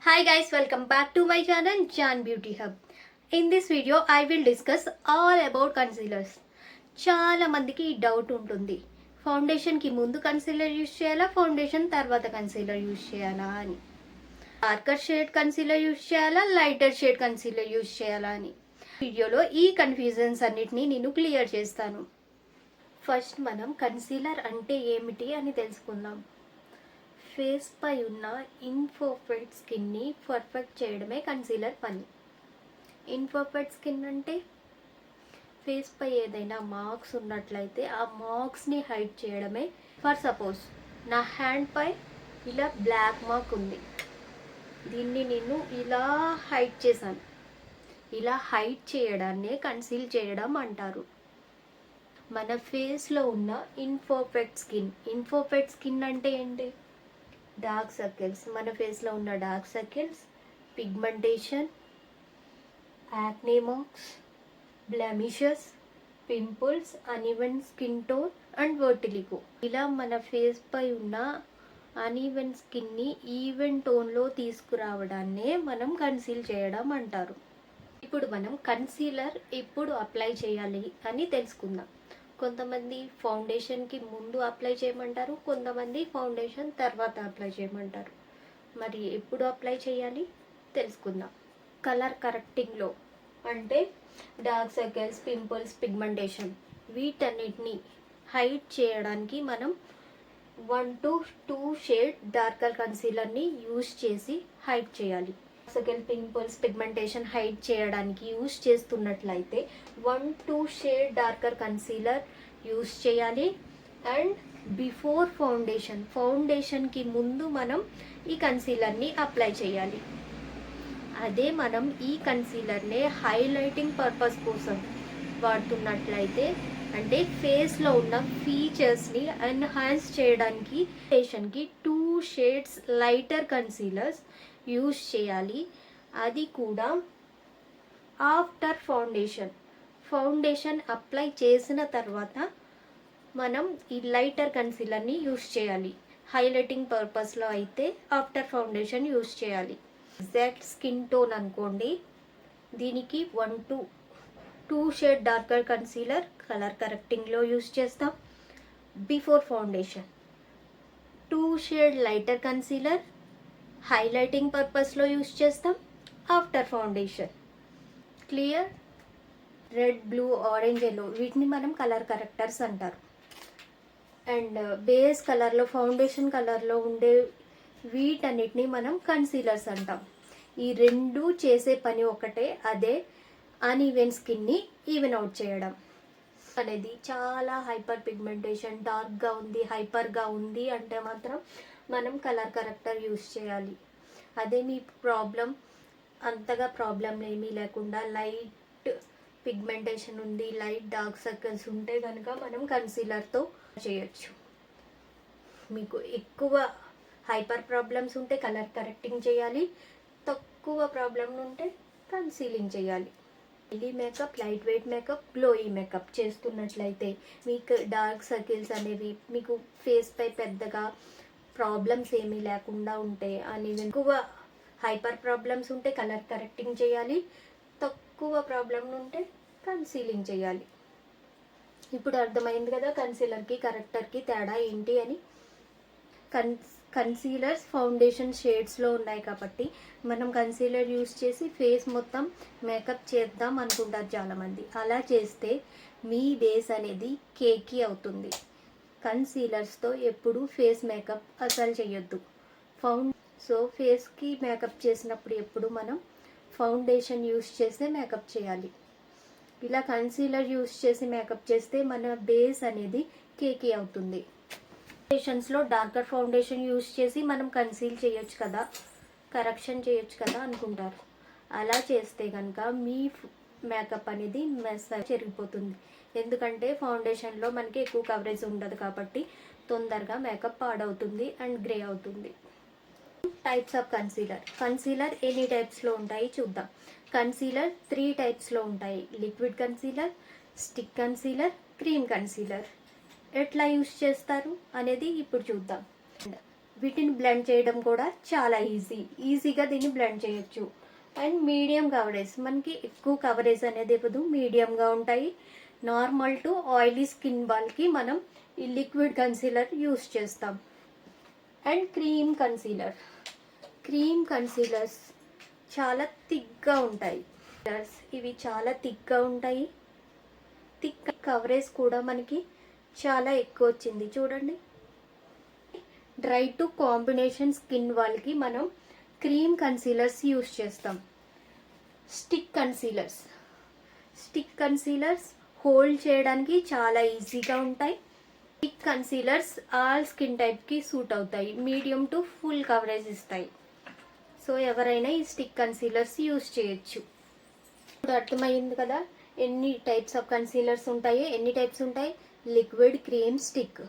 Hi guys, welcome back to my channel Jan Beauty Hub. In this video I will discuss all about concealers. చాలా మందికి ఈ doubt ఉంటుంది. Foundation కి ముందు concealer use చేయాలా, foundation తర్వాత కన్సీలర్ యూస్ చేయాలా అని. డార్కర్ షేడ్ కన్సీలర్ యూస్ చేయాలా, లైటర్ షేడ్ కన్సీలర్ యూస్ చేయాలా అని. వీడియోలో ఈ కన్ఫ్యూజన్స్ అన్నిటిని నేను క్లియర్ చేస్తాను. ఫస్ట్ మనం కన్సీలర్ అంటే ఏమిటి అని తెలుసుకుందాం. ఫేస్ పై ఉన్న ఇన్పర్ఫెక్ట్ స్కిన్ని పర్ఫెక్ట్ చేయడమే కన్సీలర్ పని. ఇన్పర్ఫెక్ట్ స్కిన్ అంటే ఫేస్ పై ఏదైనా మార్క్స్ ఉన్నట్లయితే ఆ మార్క్స్ని హైడ్ చేయడమే. ఫర్ సపోజ్ నా హ్యాండ్ పై ఇలా బ్లాక్ మార్క్ ఉంది, దీన్ని నేను ఇలా హైడ్ చేశాను. ఇలా హైడ్ చేయడాన్నే కన్సీల్ చేయడం అంటారు. మన ఫేస్లో ఉన్న ఇన్పర్ఫెక్ట్ స్కిన్ అంటే ఏంటి? డార్క్ సర్కిల్స్, మన ఫేస్లో ఉన్న dark circles, pigmentation, acne marks, blemishes, pimples, uneven skin tone and vitiligo. ఇలా మన ఫేస్ పై ఉన్న అన్ఈవెన్ స్కిన్ని ఈవెన్ టోన్లో తీసుకురావడాన్నే మనం కన్సీల్ చేయడం అంటారు. ఇప్పుడు మనం కన్సీలర్ ఎప్పుడు అప్లై చేయాలి అని తెలుసుకుందాం. కొంతమంది ఫౌండేషన్కి ముందు అప్లై చేయమంటారు, కొంతమంది ఫౌండేషన్ తర్వాత అప్లై చేయమంటారు. మరి ఎప్పుడు అప్లై చేయాలి తెలుసుకుందాం. కలర్ కరెక్టింగ్లో అంటే డార్క్ సర్కిల్స్, పింపుల్స్, పిగ్మెంటేషన్ వీటన్నిటిని హైడ్ చేయడానికి మనం 1 to 2 షేడ్ డార్కర్ కన్సీలర్ని యూస్ చేసి హైడ్ చేయాలి. సర్కిల్, పింపుల్స్, పిగ్మెంటేషన్ హైడ్ చేయడానికి యూస్ చేస్తున్నట్లయితే 1-2 షేడ్ డార్కర్ కన్సీలర్ యూస్ చేయాలి. అండ్ బిఫోర్ ఫౌండేషన్కి ముందు మనం ఈ కన్సీలర్ని అప్లై చేయాలి. అదే మనం ఈ కన్సీలర్నే హైలైటింగ్ పర్పస్ కోసం వాడుతున్నట్లయితే, అంటే ఫేస్లో ఉన్న ఫీచర్స్ని ఎన్హాన్స్ చేయడానికి ఫౌండేషన్కి 2 షేడ్స్ లైటర్ కన్సీలర్స్ యూస్ చేయాలి. అది కూడా ఆఫ్టర్ ఫౌండేషన్ అప్లై చేసిన తర్వాత మనం ఈ లైటర్ కన్సీలర్ని యూస్ చేయాలి. హైలైటింగ్ పర్పస్లో అయితే ఆఫ్టర్ ఫౌండేషన్ యూస్ చేయాలి. ఎగ్జాక్ట్ స్కిన్ టోన్ అనుకోండి, దీనికి 1 to 2 shade darker concealer colour కరెక్టింగ్లో యూస్ చేస్తాం. Before foundation 2 shade lighter concealer highlighting పర్పస్లో యూస్ చేస్తాం. After foundation clear. Red, blue, orange, yellow వీటిని మనం కలర్ కరెక్టర్స్ అంటారు. అండ్ బేస్ కలర్లో, ఫౌండేషన్ కలర్లో ఉండే వీటన్నిటిని మనం కన్సీలర్స్ అంటాం. ఈ రెండు చేసే పని ఒకటే, అదే అన్ఈవెన్ స్కిన్ని ఈవెన్ అవుట్ చేయడం అనేది. చాలా హైపర్ పిగ్మెంటేషన్, డార్క్గా ఉంది, హైపర్గా ఉంది అంటే మాత్రం మనం కలర్ కరెక్టర్ యూస్ చేయాలి. అదే మీ అంతగా ప్రాబ్లం ఏమీ లేకుండా లైట్ పిగ్మెంటేషన్ ఉంది, లైట్ డార్క్ సర్కిల్స్ ఉంటే కనుక మనం కన్సీలర్తో చేయొచ్చు. మీకు ఎక్కువ హైపర్ ప్రాబ్లమ్స్ ఉంటే కలర్ కరెక్టింగ్ చేయాలి, తక్కువ ప్రాబ్లం ఉంటే కన్సీలింగ్ చేయాలి. Daily makeup, light weight makeup, glowy makeup చేస్తున్నట్లయితే మీకు డార్క్ సర్కిల్స్ అనేవి మీకు ఫేస్ పై పెద్దగా ప్రాబ్లమ్స్ ఏమీ లేకుండా ఉంటే, అని ఎక్కువ హైపర్ ప్రాబ్లమ్స్ ఉంటే కలర్ కరెక్టింగ్ చేయాలి, తక్కువ ప్రాబ్లం ఉంటే కన్సీలింగ్ చేయాలి. ఇప్పుడు అర్థమైంది కదా కన్సీలర్కి కరెక్టర్కి తేడా ఏంటి అని. కన్సీలర్స్ ఫౌండేషన్ షేడ్స్లో ఉన్నాయి కాబట్టి మనం కన్సీలర్ యూస్ చేసి ఫేస్ మొత్తం మేకప్ చేద్దాం అనుకుంటారు చాలామంది. అలా చేస్తే మీ బేస్ అనేది కేకీ అవుతుంది. కన్సీలర్స్తో ఎప్పుడు ఫేస్ మేకప్ అసలు చేయొద్దు. సో ఫేస్కి మేకప్ చేసినప్పుడు ఎప్పుడు మనం ఫౌండేషన్ యూస్ చేసే మేకప్ చేయాలి. ఇలా కన్సీలర్ యూస్ చేసి మేకప్ చేస్తే మన బేస్ అనేది కేకీ అవుతుంది. ఫౌండేషన్స్లో డార్కర్ ఫౌండేషన్ యూస్ చేసి మనం కన్సీల్ చేయొచ్చు కదా, కరెక్షన్ చేయొచ్చు కదా అనుకుంటారు. అలా చేస్తే కనుక మీ మేకప్ అనేది మెస్ చెరిగిపోతుంది. ఎందుకంటే ఫౌండేషన్లో మనకి ఎక్కువ కవరేజ్ ఉండదు కాబట్టి తొందరగా మేకప్ పాడవుతుంది అండ్ గ్రే అవుతుంది. టైప్స్ ఆఫ్ కన్సీలర్ ఎన్ని టైప్స్లో ఉంటాయి చూద్దాం. కన్సీలర్ 3 టైప్స్లో ఉంటాయి. Liquid concealer, stick concealer, cream concealer. ఎట్లా యూస్ చేస్తారు అనేది ఇప్పుడు చూద్దాం. వీటిని బ్లెండ్ చేయడం కూడా చాలా ఈజీగా దీన్ని బ్లెండ్ చేయొచ్చు. అండ్ మీడియం కవరేజ్, మనకి ఎక్కువ కవరేజ్ అనేది ఇవ్వదు, మీడియంగా ఉంటాయి. నార్మల్ టు ఆయిలీ స్కిన్ వాళ్ళకి మనం ఈ లిక్విడ్ కన్సీలర్ యూస్ చేస్తాం. అండ్ క్రీమ్ కన్సీలర్స్ చాలా థిక్గా ఉంటాయి. ఇవి చాలా థిక్గా ఉంటాయి. థిక్ కవరేజ్ కూడా మనకి చాలా ఎక్కువ వచ్చింది చూడండి. డ్రై టు కాంబినేషన్ స్కిన్ వాళ్ళకి మనం క్రీమ్ కన్సీలర్స్ యూస్ చేస్తాం. స్టిక్ కన్సీలర్స్ హోల్డ్ చేయడానికి చాలా ఈజీగా ఉంటాయి. స్టిక్ కన్సీలర్స్ ఆల్ స్కిన్ టైప్కి సూట్ అవుతాయి. మీడియం టు ఫుల్ కవరేజ్ ఇస్తాయి. సో ఎవరైనా ఈ స్టిక్ కన్సీలర్స్ యూస్ చేయొచ్చు. ఇప్పుడు అర్థమైంది కదా ఎన్ని టైప్స్ ఆఫ్ కన్సీలర్స్ ఉంటాయి, ఎన్ని టైప్స్ ఉంటాయి, లిక్విడ్, క్రీమ్, స్టిక్.